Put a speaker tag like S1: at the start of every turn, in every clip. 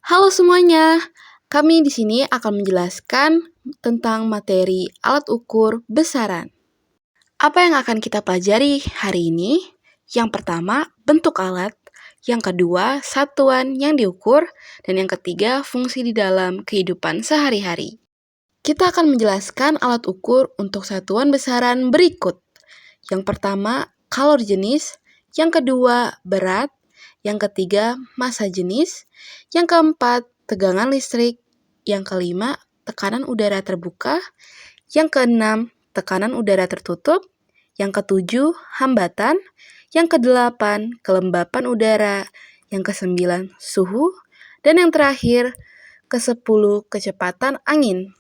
S1: Halo semuanya, kami di sini akan menjelaskan tentang materi alat ukur besaran. Apa yang akan kita pelajari hari ini? Yang pertama, bentuk alat. Yang kedua, satuan yang diukur. Dan yang ketiga, fungsi di dalam kehidupan sehari-hari. Kita akan menjelaskan alat ukur untuk satuan besaran berikut. Yang pertama, kalor jenis. Yang kedua, berat. Yang ketiga, massa jenis. Yang keempat, tegangan listrik. Yang kelima, tekanan udara terbuka. Yang keenam, tekanan udara tertutup. Yang ketujuh, hambatan. Yang kedelapan, kelembapan udara. Yang kesembilan, suhu. Dan yang terakhir, kesepuluh, kecepatan angin.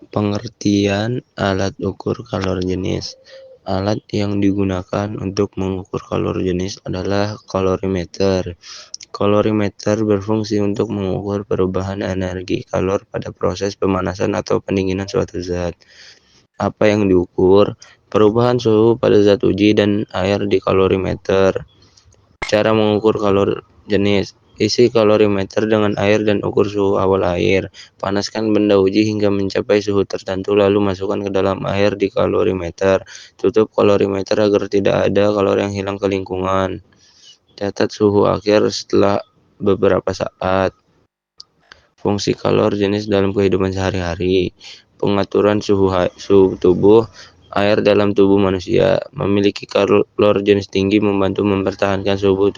S2: Pengertian alat ukur kalor jenis. Alat yang digunakan untuk mengukur kalor jenis adalah kalorimeter. Kalorimeter berfungsi untuk mengukur perubahan energi kalor pada proses pemanasan atau pendinginan suatu zat. Apa yang diukur? Perubahan suhu pada zat uji dan air di kalorimeter. Cara mengukur kalor jenis. Isi kalorimeter dengan air dan ukur suhu awal air. Panaskan benda uji hingga mencapai suhu tertentu lalu masukkan ke dalam air di kalorimeter. Tutup kalorimeter agar tidak ada kalor yang hilang ke lingkungan. Catat suhu akhir setelah beberapa saat. Fungsi kalor jenis dalam kehidupan sehari-hari. Pengaturan suhu tubuh. Air dalam tubuh manusia memiliki kalor jenis tinggi membantu mempertahankan suhu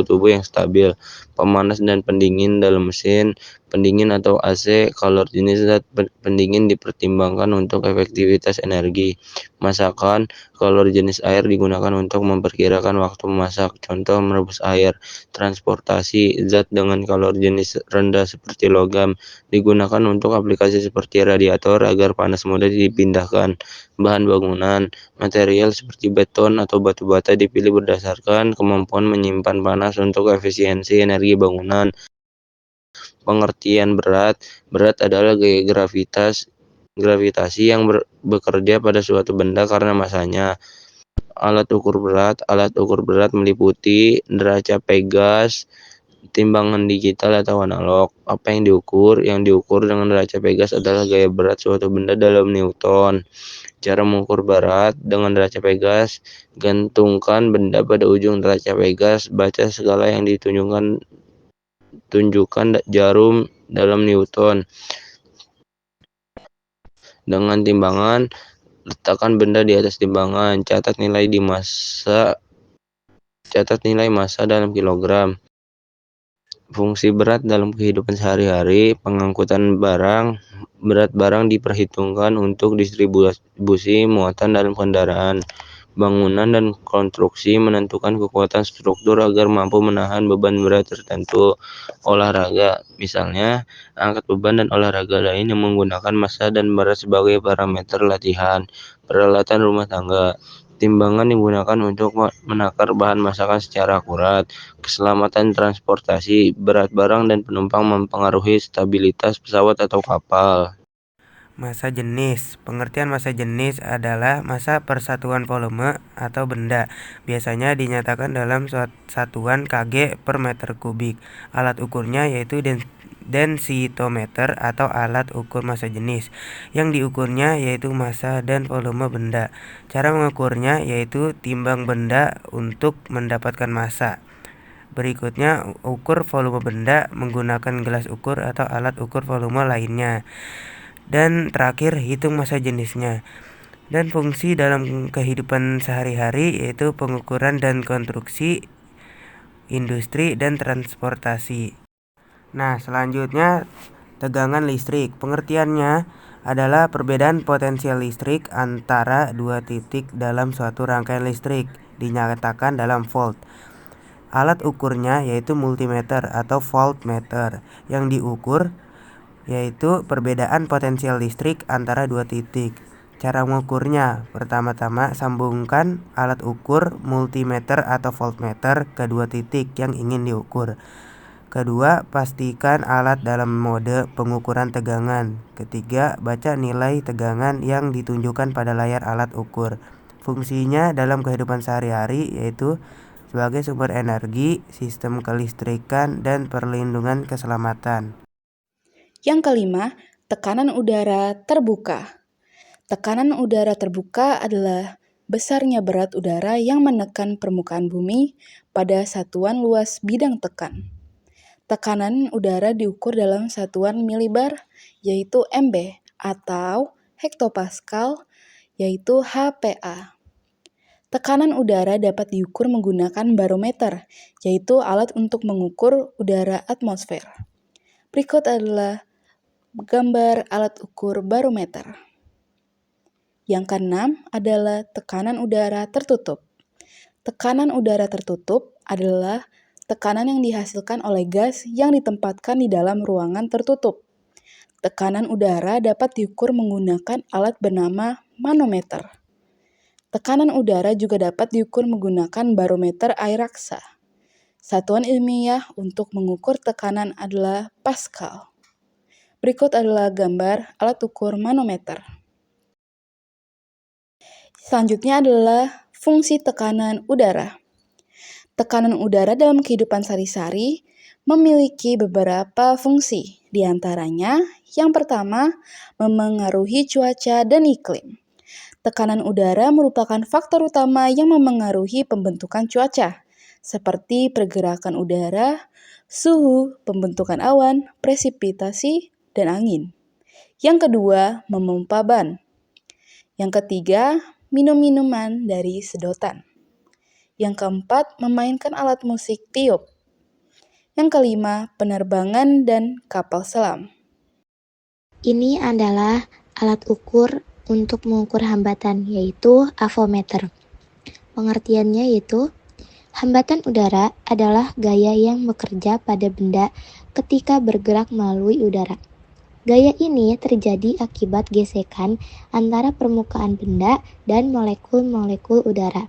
S2: tubuh yang stabil. Pemanas dan pendingin dalam mesin pendingin atau AC. Kalor jenis zat pendingin dipertimbangkan untuk efektivitas energi. Masakan. Kalor jenis air digunakan untuk memperkirakan waktu memasak. Contoh merebus air. Transportasi. Zat dengan kalor jenis rendah seperti logam digunakan untuk aplikasi seperti radiator agar panas mudah dipindahkan. Bahan bangunan. Material seperti beton atau batu bata dipilih berdasarkan kemampuan menyimpan panas untuk efisiensi energi bangunan. Pengertian berat. Berat adalah gaya gravitasi yang bekerja pada suatu benda karena masanya. Alat ukur berat. Alat ukur berat meliputi neraca Pegas, timbangan digital atau analog. Apa yang diukur? Yang diukur dengan neraca Pegas adalah gaya berat suatu benda dalam Newton. Cara mengukur berat dengan neraca Pegas. Gantungkan benda pada ujung neraca Pegas. Baca skala yang tunjukkan jarum dalam Newton. Dengan timbangan, letakkan benda di atas timbangan. Catat nilai massa dalam kilogram. Fungsi berat dalam kehidupan sehari-hari. Pengangkutan barang. Berat barang diperhitungkan untuk distribusi muatan dalam kendaraan. Bangunan dan konstruksi menentukan kekuatan struktur agar mampu menahan beban berat tertentu. Olahraga, misalnya angkat beban dan olahraga lain yang menggunakan massa dan berat sebagai parameter latihan. Peralatan rumah tangga. Timbangan digunakan untuk menakar bahan masakan secara akurat. Keselamatan transportasi. Berat barang dan penumpang mempengaruhi stabilitas pesawat atau kapal.
S3: Massa jenis. Pengertian massa jenis adalah massa persatuan volume atau benda. Biasanya dinyatakan dalam satuan kg per meter kubik. Alat ukurnya yaitu densitometer atau alat ukur massa jenis. Yang diukurnya yaitu massa dan volume benda. Cara mengukurnya yaitu timbang benda untuk mendapatkan massa. Berikutnya, ukur volume benda menggunakan gelas ukur atau alat ukur volume lainnya. Dan terakhir, hitung massa jenisnya. Dan fungsi dalam kehidupan sehari-hari yaitu pengukuran dan konstruksi, industri, dan transportasi. Nah, selanjutnya tegangan listrik. Pengertiannya adalah perbedaan potensial listrik antara dua titik dalam suatu rangkaian listrik, dinyatakan dalam volt. Alat ukurnya yaitu multimeter atau voltmeter. Yang diukur yaitu perbedaan potensial listrik antara dua titik. Cara mengukurnya, pertama-tama sambungkan alat ukur multimeter atau voltmeter ke dua titik yang ingin diukur. Kedua, pastikan alat dalam mode pengukuran tegangan. Ketiga, baca nilai tegangan yang ditunjukkan pada layar alat ukur. Fungsinya dalam kehidupan sehari-hari yaitu sebagai sumber energi, sistem kelistrikan, dan perlindungan keselamatan.
S1: Yang kelima, tekanan udara terbuka. Tekanan udara terbuka adalah besarnya berat udara yang menekan permukaan bumi pada satuan luas bidang tekan. Tekanan udara diukur dalam satuan milibar, yaitu MB, atau hektopascal, yaitu HPA. Tekanan udara dapat diukur menggunakan barometer, yaitu alat untuk mengukur udara atmosfer. Berikut adalah gambar alat ukur barometer. Yang keenam adalah tekanan udara tertutup. Tekanan udara tertutup adalah tekanan yang dihasilkan oleh gas yang ditempatkan di dalam ruangan tertutup. Tekanan udara dapat diukur menggunakan alat bernama manometer. Tekanan udara juga dapat diukur menggunakan barometer air raksa. Satuan ilmiah untuk mengukur tekanan adalah Pascal. Berikut adalah gambar alat ukur manometer. Selanjutnya adalah fungsi tekanan udara. Tekanan udara dalam kehidupan sehari-hari memiliki beberapa fungsi. Di antaranya, yang pertama, memengaruhi cuaca dan iklim. Tekanan udara merupakan faktor utama yang memengaruhi pembentukan cuaca, seperti pergerakan udara, suhu, pembentukan awan, presipitasi, dan angin. Yang kedua, memompa ban. Yang ketiga, minum minuman dari sedotan. Yang keempat, memainkan alat musik tiup. Yang kelima, penerbangan dan kapal selam.
S4: Ini adalah alat ukur untuk mengukur hambatan, yaitu avometer. Pengertiannya yaitu, hambatan udara adalah gaya yang bekerja pada benda ketika bergerak melalui udara. Gaya ini terjadi akibat gesekan antara permukaan benda dan molekul-molekul udara.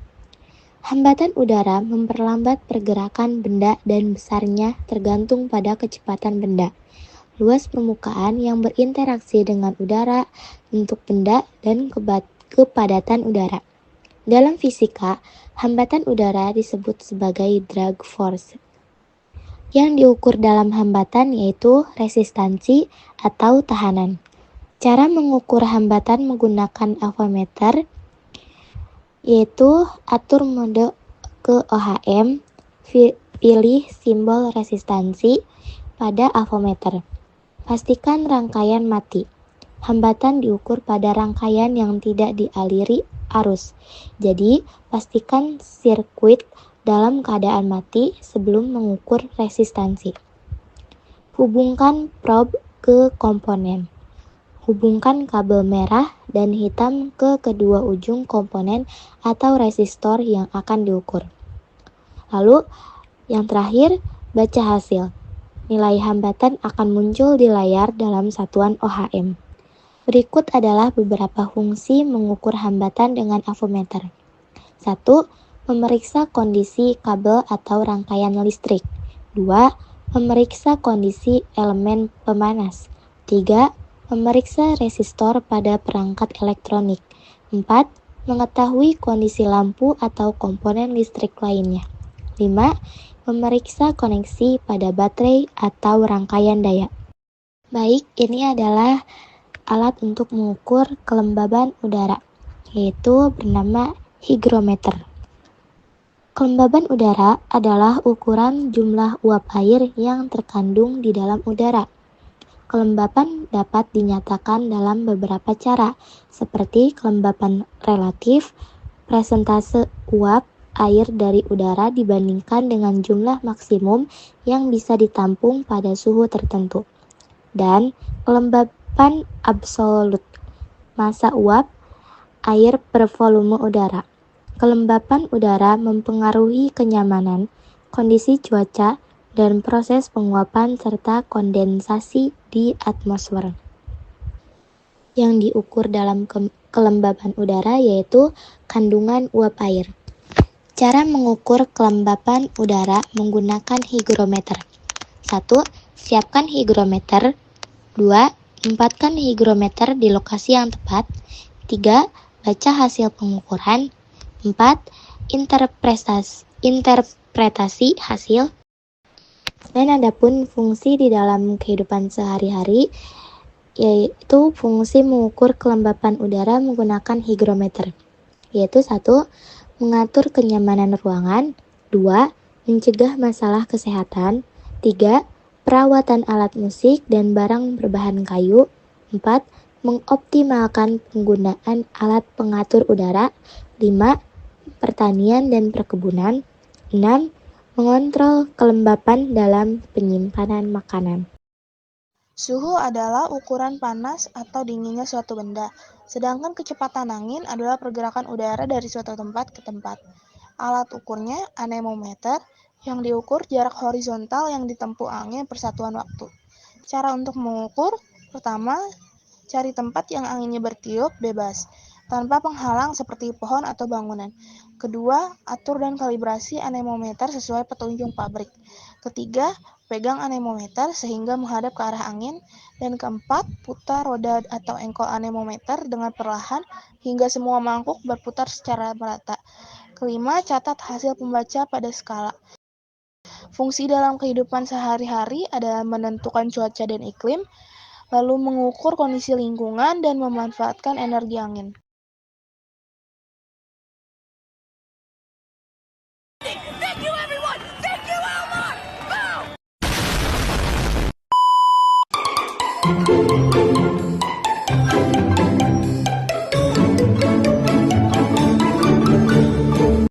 S4: Hambatan udara memperlambat pergerakan benda dan besarnya tergantung pada kecepatan benda, luas permukaan yang berinteraksi dengan udara, bentuk benda, dan kepadatan udara. Dalam fisika, hambatan udara disebut sebagai drag force. Yang diukur dalam hambatan yaitu resistansi atau tahanan. Cara mengukur hambatan menggunakan avometer yaitu atur mode ke OHM, pilih simbol resistansi pada avometer. Pastikan rangkaian mati. Hambatan diukur pada rangkaian yang tidak dialiri arus. Jadi, pastikan sirkuit dalam keadaan mati sebelum mengukur resistansi. Hubungkan probe ke komponen. Hubungkan kabel merah dan hitam ke kedua ujung komponen atau resistor yang akan diukur. Lalu, yang terakhir, baca hasil. Nilai hambatan akan muncul di layar dalam satuan OHM. Berikut adalah beberapa fungsi mengukur hambatan dengan avometer. 1. Memeriksa kondisi kabel atau rangkaian listrik. 2. Memeriksa kondisi elemen pemanas. 3. Memeriksa resistor pada perangkat elektronik. 4. Mengetahui kondisi lampu atau komponen listrik lainnya. 5. Memeriksa koneksi pada baterai atau rangkaian daya. Baik, ini adalah alat untuk mengukur kelembaban udara, yaitu bernama hygrometer. Kelembaban udara adalah ukuran jumlah uap air yang terkandung di dalam udara. Kelembaban dapat dinyatakan dalam beberapa cara, seperti kelembaban relatif, persentase uap air dari udara dibandingkan dengan jumlah maksimum yang bisa ditampung pada suhu tertentu, dan kelembaban absolut, massa uap air per volume udara. Kelembapan udara mempengaruhi kenyamanan, kondisi cuaca, dan proses penguapan serta kondensasi di atmosfer. Yang diukur dalam kelembapan udara yaitu kandungan uap air. Cara mengukur kelembapan udara menggunakan hygrometer. 1. Siapkan hygrometer. 2. Tempatkan hygrometer di lokasi yang tepat. 3. Baca hasil pengukuran. 4. interpretasi hasil, dan adapun fungsi di dalam kehidupan sehari-hari yaitu fungsi mengukur kelembapan udara menggunakan hygrometer, yaitu 1. Mengatur kenyamanan ruangan, 2. Mencegah masalah kesehatan, 3. Perawatan alat musik dan barang berbahan kayu, 4. Mengoptimalkan penggunaan alat pengatur udara, 5. Pertanian dan perkebunan, 6. Mengontrol kelembapan dalam penyimpanan makanan.
S1: Suhu adalah ukuran panas atau dinginnya suatu benda, sedangkan kecepatan angin adalah pergerakan udara dari suatu tempat ke tempat. Alat ukurnya anemometer, yang diukur jarak horizontal yang ditempuh angin per satuan waktu. Cara untuk mengukur, pertama, cari tempat yang anginnya bertiup bebas, tanpa penghalang seperti pohon atau bangunan. Kedua, atur dan kalibrasi anemometer sesuai petunjuk pabrik. Ketiga, pegang anemometer sehingga menghadap ke arah angin. Dan keempat, putar roda atau engkol anemometer dengan perlahan hingga semua mangkuk berputar secara merata. Kelima, catat hasil pembaca pada skala. Fungsi dalam kehidupan sehari-hari adalah menentukan cuaca dan iklim, lalu mengukur kondisi lingkungan dan memanfaatkan energi angin.
S5: Thank you, everyone! Thank you, Elmore! Boom!